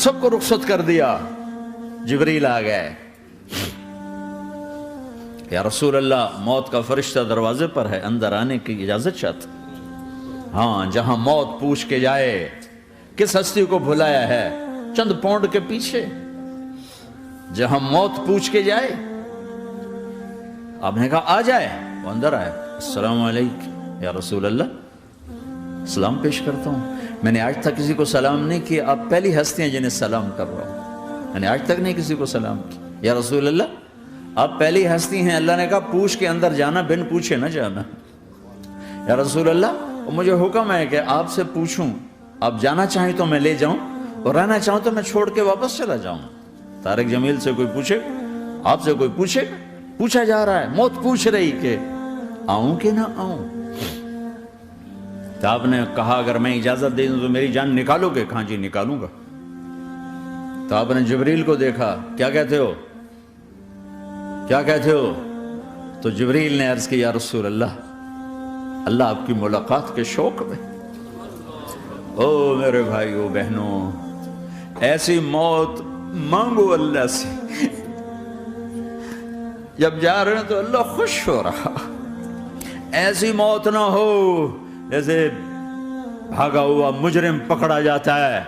سب کو رخصت کر دیا. جبریل آ گئے. یا رسول اللہ موت کا فرشتہ دروازے پر ہے, اندر آنے کی اجازت چاہتا. ہاں, جہاں موت پوچھ کے جائے کس ہستی کو بھلایا ہے, چند پونڈ کے پیچھے جہاں موت پوچھ کے جائے. آپ نے کہا آ جائے, وہ اندر آئے. السلام علیکم یا رسول اللہ, سلام پیش کرتا ہوں. میں نے آج تک کسی کو سلام نہیں کیا, آپ پہلی ہستی ہیں جنہیں سلام کر رہا ہوں. میں نے آج تک نہیں کسی کو سلام کیا. یا رسول اللہ آپ پہلی ہستی ہیں. اللہ نے کہا پوچھ کے اندر جانا, بن پوچھے نہ جانا. یا رسول اللہ مجھے حکم ہے کہ آپ سے پوچھوں, آپ جانا چاہیں تو میں لے جاؤں, اور رہنا چاہوں تو میں چھوڑ کے واپس چلا جاؤں. طارق جمیل سے کوئی پوچھے, آپ سے کوئی پوچھے, پوچھا جا رہا ہے. موت پوچھ رہی کہ آؤں کہ نہ آؤں. تو آپ نے کہا اگر میں اجازت دے دوں تو میری جان نکالو گے؟ کہاں جی نکالوں گا. تو آپ نے جبریل کو دیکھا, کیا کہتے ہو, کیا کہتے ہو؟ تو جبریل نے عرض کی یا رسول اللہ, اللہ آپ کی ملاقات کے شوق میں. او میرے بھائیو بہنوں, ایسی موت مانگو اللہ سے. جب جا رہے ہیں تو اللہ خوش ہو رہا. ایسی موت نہ ہو جیسے بھاگا ہوا مجرم پکڑا جاتا ہے,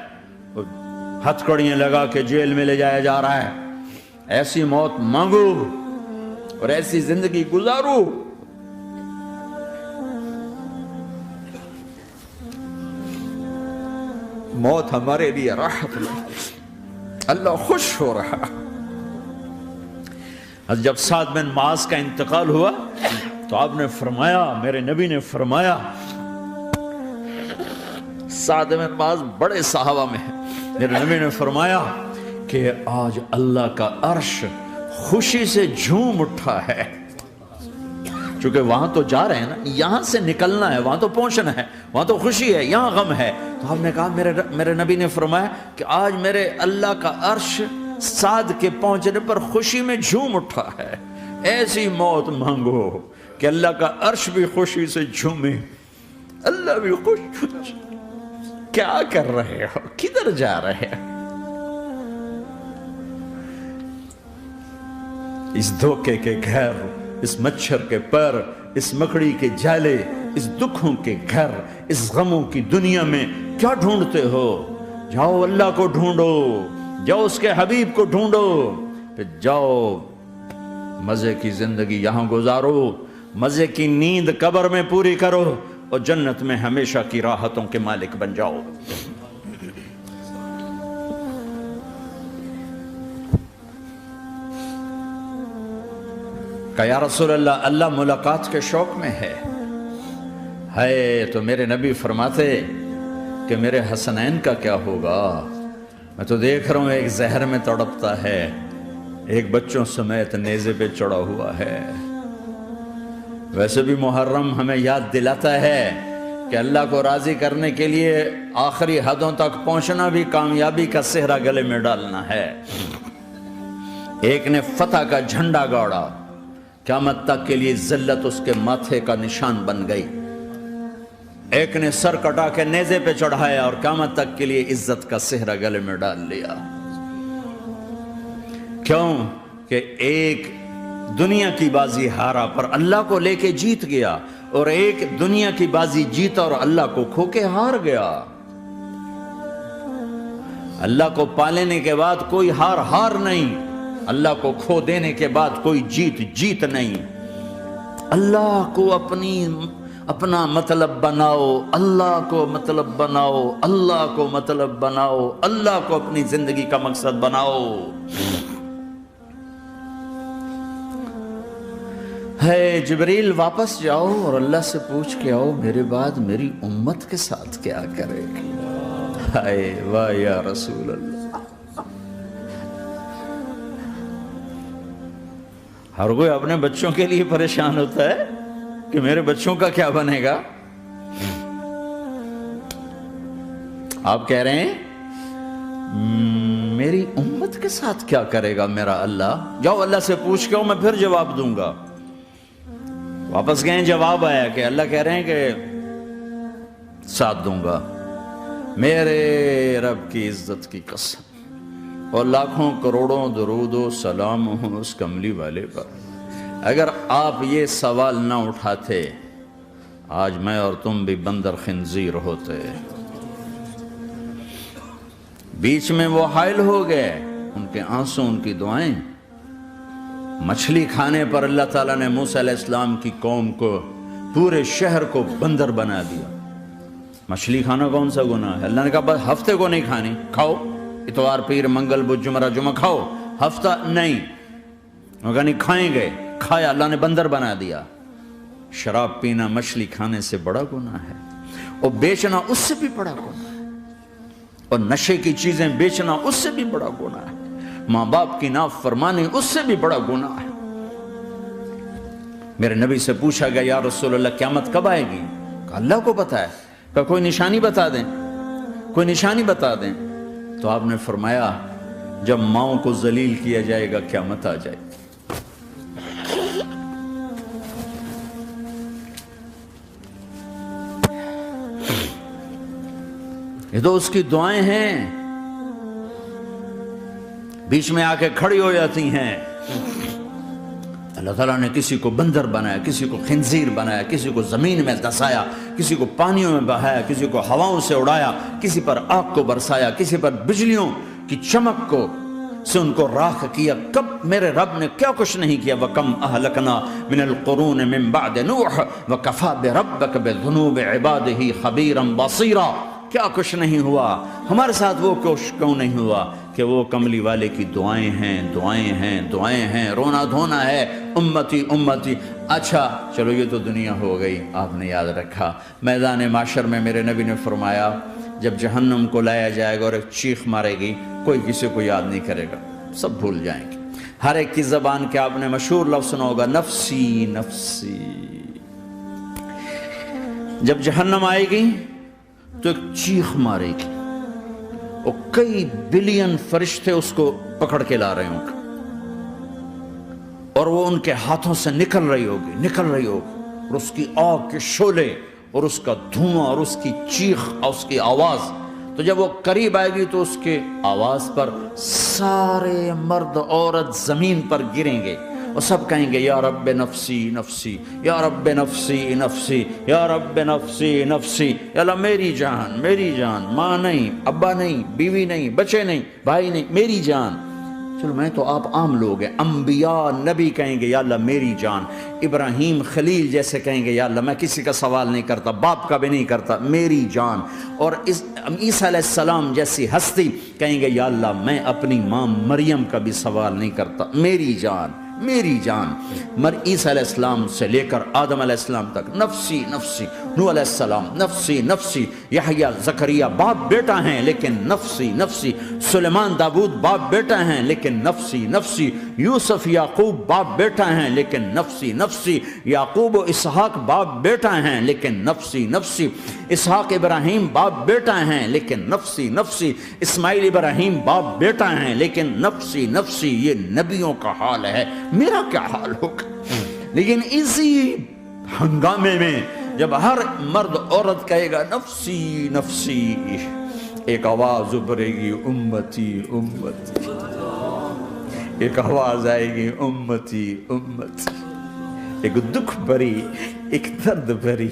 ہتھکڑیاں لگا کے جیل میں لے جایا جا رہا ہے. ایسی موت مانگو اور ایسی زندگی گزارو. موت ہمارے لیے راحت نہیں, اللہ خوش ہو رہا. جب سعد بن معاذ کا انتقال ہوا تو آپ نے فرمایا, میرے نبی نے فرمایا, سعد بن معاذ بڑے صحابہ میں ہے, میرے نبی نے فرمایا کہ آج اللہ کا عرش خوشی سے جھوم اٹھا ہے. چونکہ وہاں تو جا رہے ہیں نا, یہاں سے نکلنا ہے, وہاں تو پہنچنا ہے, وہاں تو خوشی ہے, یہاں غم ہے. تو ہم نے کہا میرے نبی نے فرمایا کہ آج میرے اللہ کا عرش سعد کے پہنچنے پر خوشی میں جھوم اٹھا ہے. ایسی موت مانگو کہ اللہ کا عرش بھی خوشی سے جھومے, اللہ بھی خوش. کیا کر رہے ہو, کدھر جا رہے ہو؟ اس دھوکے کے گھر, اس مچھر کے پر, اس مکڑی کے جالے, اس دکھوں کے گھر, اس غموں کی دنیا میں کیا ڈھونڈتے ہو؟ جاؤ اللہ کو ڈھونڈو, جاؤ اس کے حبیب کو ڈھونڈو, پھر جاؤ مزے کی زندگی یہاں گزارو, مزے کی نیند قبر میں پوری کرو, اور جنت میں ہمیشہ کی راحتوں کے مالک بن جاؤ. کہ یا رسول اللہ, اللہ ملاقات کے شوق میں ہے. تو میرے نبی فرماتے کہ میرے حسنین کا کیا ہوگا؟ میں تو دیکھ رہا ہوں ایک زہر میں تڑپتا ہے, ایک بچوں سمیت نیزے پہ چڑھا ہوا ہے. ویسے بھی محرم ہمیں یاد دلاتا ہے کہ اللہ کو راضی کرنے کے لیے آخری حدوں تک پہنچنا بھی کامیابی کا صحرا گلے میں ڈالنا ہے. ایک نے فتح کا جھنڈا گاڑا, قیامت تک کے لیے ذلت اس کے ماتھے کا نشان بن گئی. ایک نے سر کٹا کے نیزے پہ چڑھایا اور قیامت تک کے لیے عزت کا صحرا گلے میں ڈال لیا. کیوں کہ ایک دنیا کی بازی ہارا پر اللہ کو لے کے جیت گیا, اور ایک دنیا کی بازی جیتا اور اللہ کو کھو کے ہار گیا. اللہ کو پالینے کے بعد کوئی ہار نہیں, اللہ کو کھو دینے کے بعد کوئی جیت نہیں. اللہ کو اپنا مطلب بناؤ, اللہ کو مطلب بناؤ, اللہ کو مطلب بناؤ, اللہ کو اپنی زندگی کا مقصد بناؤ. جبریل واپس جاؤ اور اللہ سے پوچھ کے آؤ میرے بعد میری امت کے ساتھ کیا کرے گی. واہ یا رسول اللہ. ہر کوئی اپنے بچوں کے لیے پریشان ہوتا ہے کہ میرے بچوں کا کیا بنے گا. آپ کہہ رہے ہیں میری امت کے ساتھ کیا کرے گا میرا اللہ. جاؤ اللہ سے پوچھ کے آؤ, میں پھر جواب دوں گا. واپس گئے, جواب آیا کہ اللہ کہہ رہے ہیں کہ ساتھ دوں گا. میرے رب کی عزت کی قسم, اور لاکھوں کروڑوں درود و سلام ہوں اس کملی والے پر۔ اگر آپ یہ سوال نہ اٹھاتے آج میں اور تم بھی بندر خنزیر ہوتے۔ بیچ میں وہ حائل ہو گئے، ان کے آنسو، ان کی دعائیں۔ مچھلی کھانے پر اللہ تعالیٰ نے موسیٰ علیہ السلام کی قوم کو، پورے شہر کو بندر بنا دیا۔ مچھلی کھانا کون سا گناہ ہے؟ اللہ نے کہا بس ہفتے کو نہیں کھانی، کھاؤ اتوار پیر منگل بدھ جمعہ جمعہ کھاؤ، ہفتہ نہیں۔ وہ کہا نہیں کھائیں گے، کھایا، اللہ نے بندر بنا دیا۔ شراب پینا مچھلی کھانے سے بڑا گناہ ہے، اور بیچنا اس سے بھی بڑا گناہ ہے، اور نشے کی چیزیں بیچنا اس سے بھی بڑا گناہ ہے، ماں باپ کی نافرمانی اس سے بھی بڑا گناہ ہے۔ میرے نبی سے پوچھا گیا یا رسول اللہ قیامت کب آئے گی؟ کہا اللہ کو پتا ہے۔ کہا کوئی نشانی بتا دیں، کوئی نشانی بتا دیں۔ تو آپ نے فرمایا جب ماؤں کو ذلیل کیا جائے گا قیامت آ جائے گی۔ یہ تو اس کی دعائیں ہیں، بیچ میں آ کے کھڑی ہو جاتی ہیں۔ اللہ تعالیٰ نے کسی کو بندر بنایا، کسی کو خنزیر بنایا، کسی کو زمین میں دسایا، کسی کو پانیوں میں بہایا، کسی کو ہواؤں سے اڑایا، کسی پر آگ کو برسایا، کسی پر بجلیوں کی چمک کو سے ان کو راکھ کیا۔ کب میرے رب نے کیا کچھ نہیں کیا۔ وَكَمْ أَهْلَكْنَا مِنَ الْقُرُونِ مِن بَعْدِ نُوحٍ وَكَفَى بِرَبِّكَ بِذُنُوبِ عِبَادِهِ خَبِيرًا بَصِيرًا۔ کیا کچھ نہیں ہوا ہمارے ساتھ، وہ کچھ کیوں نہیں ہوا کہ وہ کملی والے کی دعائیں ہیں، دعائیں ہیں، دعائیں ہیں، رونا دھونا ہے، امتی امتی۔ اچھا چلو یہ تو دنیا ہو گئی، آپ نے یاد رکھا میدان معاشر میں میرے نبی نے فرمایا جب جہنم کو لایا جائے گا اور ایک چیخ مارے گی، کوئی کسی کو یاد نہیں کرے گا، سب بھول جائیں گے۔ ہر ایک کی زبان کے آپ نے مشہور لفظ سنا ہوگا نفسی نفسی۔ جب جہنم آئے گی تو ایک چیخ مارے گی، اور کئی بلین فرشتے اس کو پکڑ کے لا رہے ہوں گے، اور وہ ان کے ہاتھوں سے نکل رہی ہوگی، اور اس کی آگ کے شعلے اور اس کا دھواں اور اس کی چیخ اور اس کی آواز۔ تو جب وہ قریب آئے گی تو اس کے آواز پر سارے مرد عورت زمین پر گریں گے، اور سب کہیں گے یا رب نفسی نفسی، یا رب نفسی نفسی، یا رب نفسی نفسی۔ یا اللہ میری جان، میری جان، ماں نہیں، ابا نہیں، بیوی نہیں، بچے نہیں، بھائی نہیں، میری جان۔ چلو میں تو آپ عام لوگ ہیں، انبیاء نبی کہیں گے یا اللہ میری جان، ابراہیم خلیل جیسے کہیں گے یا اللہ میں کسی کا سوال نہیں کرتا، باپ کا بھی نہیں کرتا، میری جان۔ اور عیسیٰ علیہ السلام جیسی ہستی کہیں گے یا اللہ میں اپنی ماں مریم کا بھی سوال نہیں کرتا، میری جان، میری جان۔ عیسیٰ علیہ السلام سے لے کر آدم علیہ السلام تک نفسی نفسی، نوح علیہ السلام نفسی نفسی، یحییٰ زکریا باپ بیٹا ہیں لیکن نفسی نفسی، سلیمان داؤد باپ بیٹا ہیں لیکن نفسی نفسی، یوسف یعقوب باپ بیٹا ہیں لیکن نفسی نفسی، یعقوب و اسحاق باپ بیٹا ہیں لیکن نفسی نفسی، اسحاق ابراہیم باپ بیٹا ہیں لیکن نفسی نفسی، اسماعیل ابراہیم باپ بیٹا ہیں لیکن نفسی نفسی۔ یہ نبیوں کا حال ہے، میرا کیا حال ہوگا؟ لیکن اسی ہنگامے میں جب ہر مرد عورت کہے گا نفسی نفسی، ایک آواز ابھرے گی امتی امتی، ایک آواز آئے گی امتی امتی، ایک دکھ بھری، ایک درد بھری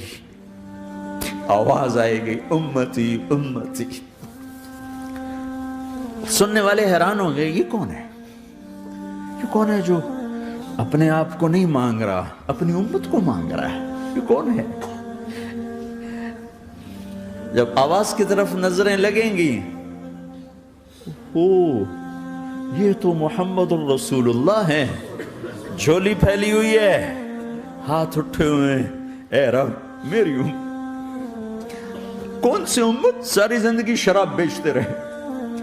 آواز آئے گی امتی امتی۔ سننے والے حیران ہوں گے یہ کون ہے، یہ کون ہے جو اپنے آپ کو نہیں مانگ رہا، اپنی امت کو مانگ رہا ہے، یہ کون ہے؟ جب آواز کی طرف نظریں لگیں گی، یہ تو محمد الرسول اللہ ہے، جھولی پھیلی ہوئی ہے، ہاتھ اٹھے ہوئے ہیں، اے رب میری امت۔ کون سی امت ساری زندگی شراب بیچتے رہے،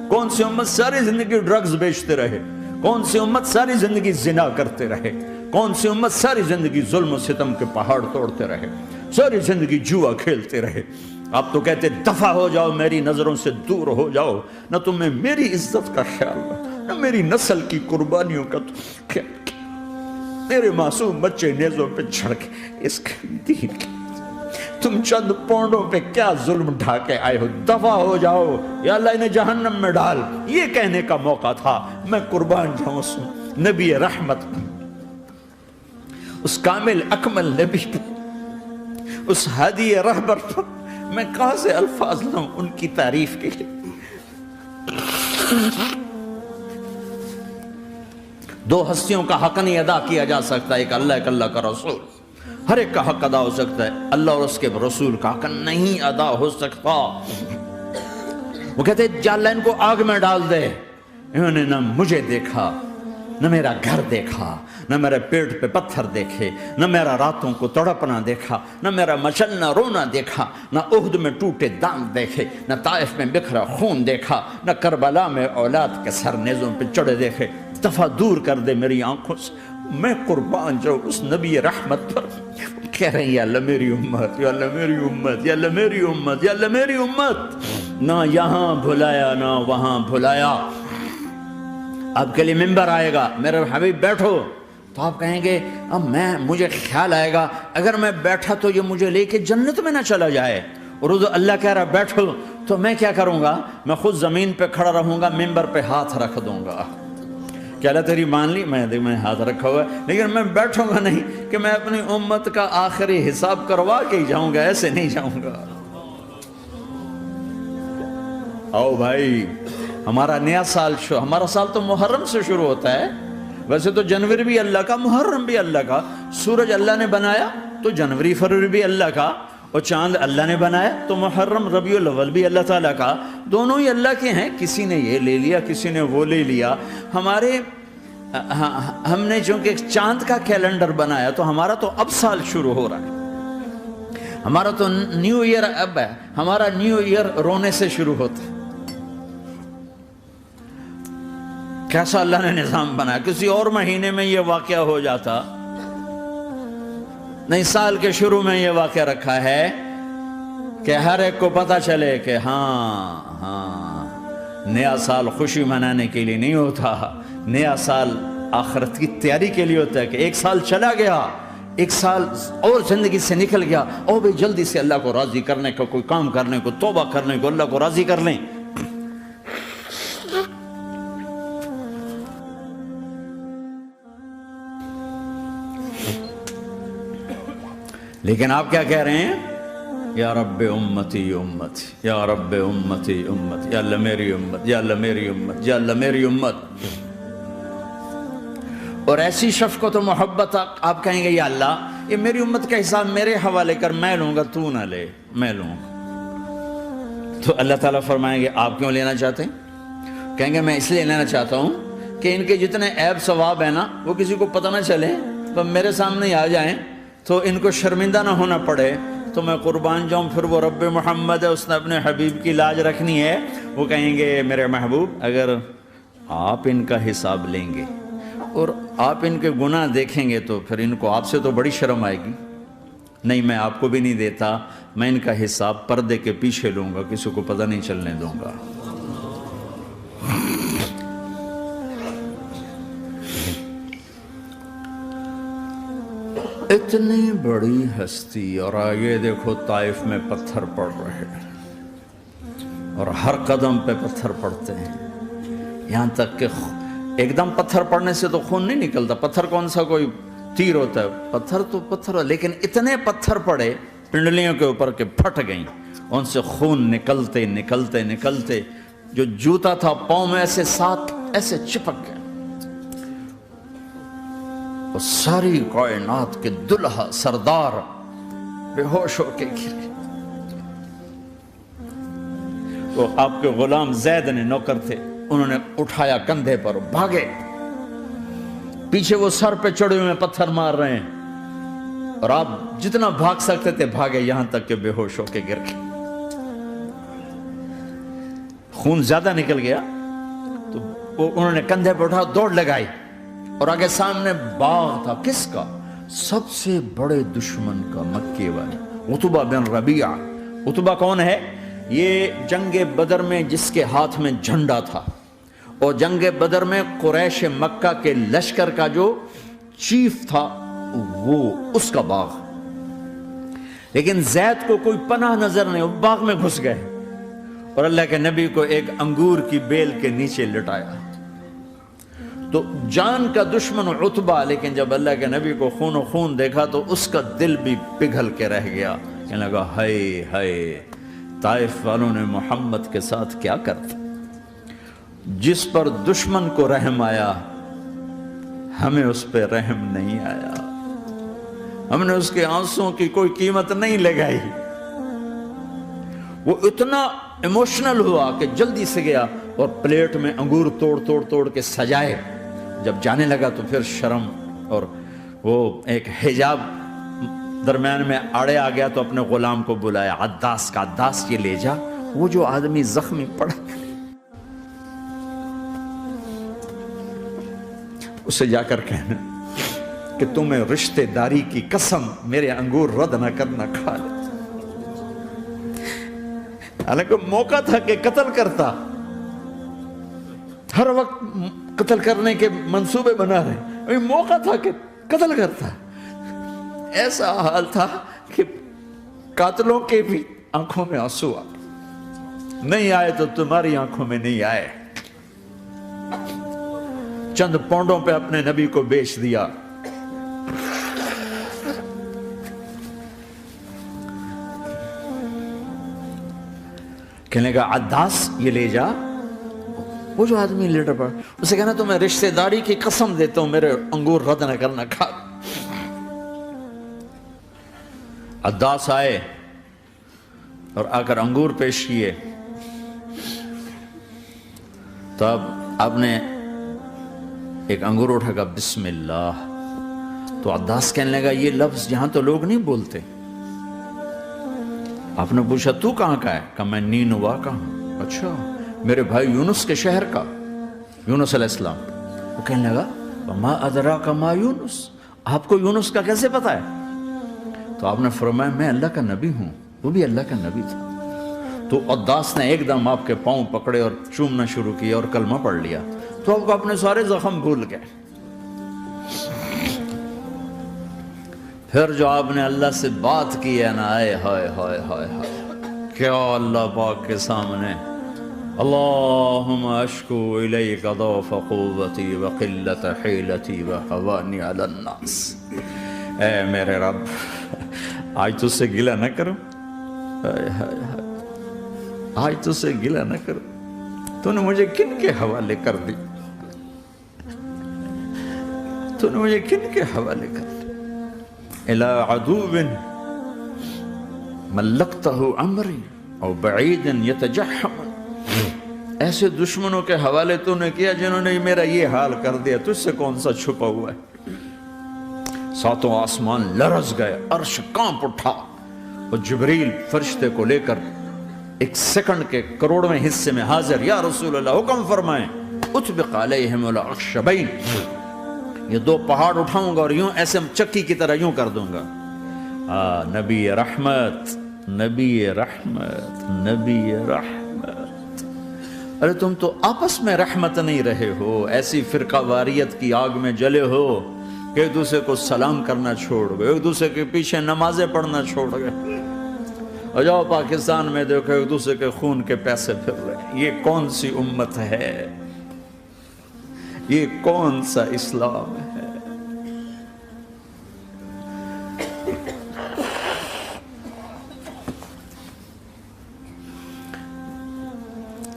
کون سی امت ساری زندگی ڈرگز بیچتے رہے، کون سی امت ساری زندگی زنا کرتے رہے، کون سی امت ساری زندگی ظلم و ستم کے پہاڑ توڑتے رہے، ساری زندگی جوا کھیلتے رہے۔ آپ تو کہتے دفع ہو جاؤ، میری نظروں سے دور ہو جاؤ، نہ تمہیں میری عزت کا خیال نہ میری نسل کی قربانیوں کا خیال، میرے معصوم بچے نیزوں پہ چڑھ کے اس دین کی تم چند پونڈوں پہ کیا ظلم ڈھا کے آئے ہو، دفع ہو جاؤ یا اللہ انہیں جہنم میں ڈال. یہ کہنے کا موقع تھا. میں قربان جاؤں نبی رحمت پر، اس کامل اکمل نبی پر، اس ہادی رہبر پر میں کہاں سے الفاظ لوں ان کی تعریف کے لیے. دو ہستیوں کا حق نہیں ادا کیا جا سکتا، ایک اللہ، ایک اللہ کا رسول. ہر ایک کا حق ادا ہو سکتا ہے، اللہ اور اس کے رسول کا حق نہیں ادا ہو سکتا. وہ کہتے ہیں جا اللہ ان کو آگ میں ڈال دے. انہوں نے نہ مجھے دیکھا، نہ میرا گھر دیکھا، نہ میرے پیٹ پہ پتھر دیکھے، نہ میرا راتوں کو تڑپنا دیکھا، نہ میرا مچلنا رونا دیکھا، نہ احد میں ٹوٹے دانت دیکھے، نہ طائف میں بکھرا خون دیکھا، نہ کربلا میں اولاد کے سر نیزوں پہ چڑھے دیکھے. دفعہ دور کر دے میری آنکھوں سے. میں قربان جاؤں اس نبی رحمت پر. کہہ رہے ہیں یا اللہ میری امت، یا اللہ میری امت، یا اللہ میری امت، یا اللہ میری امت. نہ یہاں بھلایا نہ وہاں بھلایا. آپ کے لیے ممبر آئے گا، میرے حبیب بیٹھو، تو آپ کہیں گے اب مجھے خیال آئے گا اگر میں بیٹھا تو یہ مجھے لے کے جنت میں نہ چلا جائے. اور اللہ کہہ رہا بیٹھو تو میں کیا کروں گا؟ میں خود زمین پہ کھڑا رہوں گا، ممبر پہ ہاتھ رکھ دوں گا. کہ اللہ تیری مان لی، میں ہاتھ رکھا ہوا ہے، لیکن میں بیٹھوں گا نہیں کہ میں اپنی امت کا آخری حساب کروا کے ہی جاؤں گا، ایسے نہیں جاؤں گا. آؤ بھائی، ہمارا نیا سال ہمارا سال تو محرم سے شروع ہوتا ہے. ویسے تو جنوری بھی اللہ کا، محرم بھی اللہ کا. سورج اللہ نے بنایا تو جنوری فروری بھی اللہ کا، اور چاند اللہ نے بنایا تو محرم ربیع الاول بھی اللہ تعالیٰ کا. دونوں ہی اللہ کے ہیں. کسی نے یہ لے لیا، کسی نے وہ لے لیا. ہم نے چونکہ چاند کا کیلنڈر بنایا تو ہمارا تو اب سال شروع ہو رہا ہے. ہمارا تو نیو ایئر اب ہے. ہمارا نیو ایئر رونے سے شروع ہوتا ہے. کیسا اللہ نے نظام بنایا. کسی اور مہینے میں یہ واقعہ ہو جاتا. نہیں، سال کے شروع میں یہ واقعہ رکھا ہے کہ ہر ایک کو پتہ چلے کہ ہاں نیا سال خوشی منانے کے لیے نہیں ہوتا. نیا سال آخرت کی تیاری کے لیے ہوتا ہے. کہ ایک سال چلا گیا، ایک سال اور زندگی سے نکل گیا، اور بھی جلدی سے اللہ کو راضی کرنے کا کوئی کام کرنے کو، توبہ کرنے کو، اللہ کو راضی کر لیں. لیکن آپ کیا کہہ رہے ہیں؟ یا رب امتی امت، یا رب امتی امت، یا اللہ میری امت، یا اللہ میری امت، یا اللہ میری امت. اور ایسی شفقت و محبت آپ کہیں گے یا اللہ یہ میری امت کا حساب میرے حوالے کر، میں لوں گا، تو نہ لے، میں لوں گا. تو اللہ تعالیٰ فرمائیں گے آپ کیوں لینا چاہتے ہیں؟ کہیں گے میں اس لیے لینا چاہتا ہوں کہ ان کے جتنے عیب ثواب ہیں نا وہ کسی کو پتہ نہ چلے، تو میرے سامنے آ جائیں تو ان کو شرمندہ نہ ہونا پڑے. تو میں قربان جاؤں. پھر وہ رب محمد ہے، اس نے اپنے حبیب کی لاج رکھنی ہے. وہ کہیں گے میرے محبوب اگر آپ ان کا حساب لیں گے اور آپ ان کے گناہ دیکھیں گے تو پھر ان کو آپ سے تو بڑی شرم آئے گی. نہیں، میں آپ کو بھی نہیں دیتا، میں ان کا حساب پردے کے پیچھے لوں گا، کسی کو پتہ نہیں چلنے دوں گا. اتنی بڑی ہستی، اور آگے دیکھو طائف میں پتھر پڑ رہے ہیں اور ہر قدم پہ پتھر پڑتے ہیں. یہاں تک کہ ایک دم پتھر پڑنے سے تو خون نہیں نکلتا. پتھر کون سا کوئی تیر ہوتا ہے؟ پتھر تو پتھر. لیکن اتنے پتھر پڑے پنڈلیوں کے اوپر کہ پھٹ گئیں. ان سے خون نکلتے نکلتے نکلتے جو جوتا تھا پاؤں میں ایسے ساتھ ایسے چپک گئے. وہ ساری کائنات کے دلہا سردار بے ہوش ہو کے گرے. وہ آپ کے غلام زید نے نوکر تھے، انہوں نے اٹھایا کندھے پر، بھاگے. پیچھے وہ سر پہ چڑھے ہوئے پتھر مار رہے ہیں اور آپ جتنا بھاگ سکتے تھے بھاگے، یہاں تک کہ بے ہوش ہو کے گر گئے. خون زیادہ نکل گیا تو انہوں نے کندھے پہ اٹھا، دوڑ لگائی اور آگے سامنے باغ تھا. کس کا؟ سب سے بڑے دشمن کا، مکے والے عتبہ بن ربیعہ. عتبہ کون ہے؟ یہ جنگ بدر میں جس کے ہاتھ میں جھنڈا تھا، اور جنگ بدر میں قریش مکہ کے لشکر کا جو چیف تھا وہ اس کا باغ. لیکن زید کو کوئی پناہ نظر نہیں، وہ باغ میں گھس گئے اور اللہ کے نبی کو ایک انگور کی بیل کے نیچے لٹایا۔ تو جان کا دشمن عتبہ، لیکن جب اللہ کے نبی کو خون و خون دیکھا تو اس کا دل بھی پگھل کے رہ گیا، کہنے لگا ہائے ہائے، طائف والوں نے محمد کے ساتھ کیا کرتا۔ جس پر دشمن کو رحم آیا ہمیں اس پہ رحم نہیں آیا، ہم نے اس کے آنسوں کی کوئی قیمت نہیں لگائی۔ وہ اتنا ایموشنل ہوا کہ جلدی سے گیا اور پلیٹ میں انگور توڑ کے سجائے۔ جب جانے لگا تو پھر شرم اور وہ ایک حجاب درمیان میں آڑے آ گیا تو اپنے غلام کو بلایا، عداس کا، عداس یہ لے جا وہ جو آدمی زخمی پڑا، اسے جا کر کہنا کہ تمہیں رشتہ داری کی قسم میرے انگور رد نہ کرنا، کھا لے۔ حالانکہ موقع تھا کہ قتل کرتا، ہر وقت قتل کرنے کے منصوبے بنا رہے، موقع تھا کہ قتل کرتا۔ ایسا حال تھا کہ قاتلوں کے بھی آنکھوں میں آنسو آ گئے، نہیں آئے تو تمہاری آنکھوں میں نہیں آئے۔ چند پونڈوں پہ اپنے نبی کو بیچ دیا۔ کہنے کا عداس یہ لے جا، وہ جو آدمی لیٹر پڑا، اسے کہنا تو میں رشتہ داری کی قسم دیتا ہوں میرے انگور رد نہ کرنا، کھا۔ عداس آئے اور آ کر انگور پیش کیے، تو اب آپ نے ایک انگور اٹھا کر بسم اللہ، تو عداس کہنے لگا یہ لفظ یہاں تو لوگ نہیں بولتے۔ آپ نے پوچھا تو کہاں کا ہے؟ کہا میں نینوا کا ہوں۔ اچھا، میرے بھائی یونس کے شہر کا، یونس علیہ السلام۔ وہ کہنے لگا وما ادراک ما یونس، آپ کو یونس کا کیسے پتا ہے؟ تو آپ نے فرمایا میں اللہ کا نبی ہوں، وہ بھی اللہ کا نبی تھا۔ تو عداس نے ایک دم آپ کے پاؤں پکڑے اور چومنا شروع کیا اور کلمہ پڑھ لیا، تو آپ کو اپنے سارے زخم بھول گئے۔ پھر جو آپ نے اللہ سے بات کی ہے نا، آئے ہائے ہائے ہائے ہائے، کیا اللہ پاک کے سامنے اللہم اشکو الیک ضعف قوتی وقلت حیلتی وحوانی علی الناس، اے میرے رب آج تجھ سے گلہ نہ کروں، آج تجھ سے گلہ نہ کروں، تو نے مجھے کن کے حوالے کر دی، تو نے مجھے کن کے حوالے کر دی، الى عدو ملکتہ عمری او بعید یتجحم، ایسے دشمنوں کے حوالے تو نے کیا جنہوں نے میرا یہ حال کر دیا، تجھ سے کون سا چھپا ہوا ہے۔ ساتوں آسمان لرز گئے، عرش کانپ اٹھا، اور جبریل فرشتے کو لے کر ایک سیکنڈ کے کروڑویں حصے میں حاضر، یا رسول اللہ حکم فرمائیں اطبق علیہم الاخشبین، یہ دو پہاڑ اٹھاؤں گا اور یوں ایسے چکی کی طرح یوں کر دوں گا۔ نبی رحمت، نبی رحمت، نبی رحمت، ارے تم تو آپس میں رحمت نہیں رہے ہو، ایسی فرقہ واریت کی آگ میں جلے ہو کہ ایک دوسرے کو سلام کرنا چھوڑ گئے، ایک دوسرے کے پیچھے نمازیں پڑھنا چھوڑ گئے، اور جاؤ پاکستان میں دیکھو ایک دوسرے کے خون کے پیسے پھر رہے۔ یہ کون سی امت ہے؟ یہ کون سا اسلام ہے؟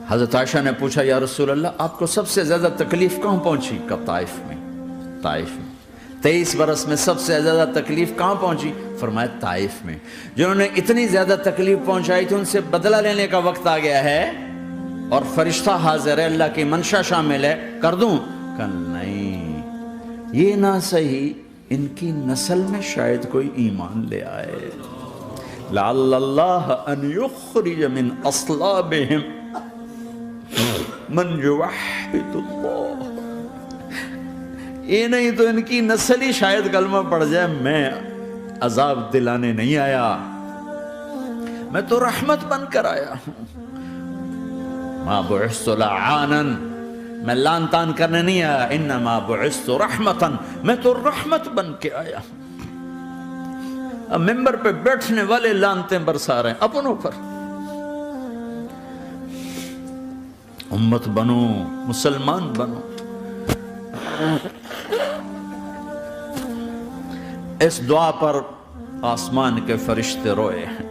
حضرت عائشہ نے پوچھا یا رسول اللہ آپ کو سب سے زیادہ تکلیف کہاں پہنچی؟ کب؟ طائف میں۔ طائف میں 23 برس میں سب سے زیادہ تکلیف کہاں پہنچی؟ فرمایا طائف میں۔ جنہوں نے اتنی زیادہ تکلیف پہنچائی تھی ان سے بدلہ لینے کا وقت آ گیا ہے، اور فرشتہ حاضر ہے، اللہ کی منشا شامل ہے، کر دوں؟ کہ نہیں، یہ نہ صحیح، ان کی نسل میں شاید کوئی ایمان لے آئے، لعل اللہ ان یخرج من اصلابہم من یوحد اللہ، یہ نہیں تو ان کی نسل ہی شاید کلمہ پڑھ جائے۔ میں عذاب دلانے نہیں آیا، میں تو رحمت بن کر آیا ہوں۔ ما بعثت لعانا، میں لان تان کرنے نہیں آیا، انما بعثت رحمتا، میں تو رحمت بن کے آیا ہوں۔ اب ممبر پہ بیٹھنے والے لانتیں برسا رہے ہیں اپنوں پر. امت بنو، مسلمان بنو. اس دعا پر آسمان کے فرشتے روئے ہیں.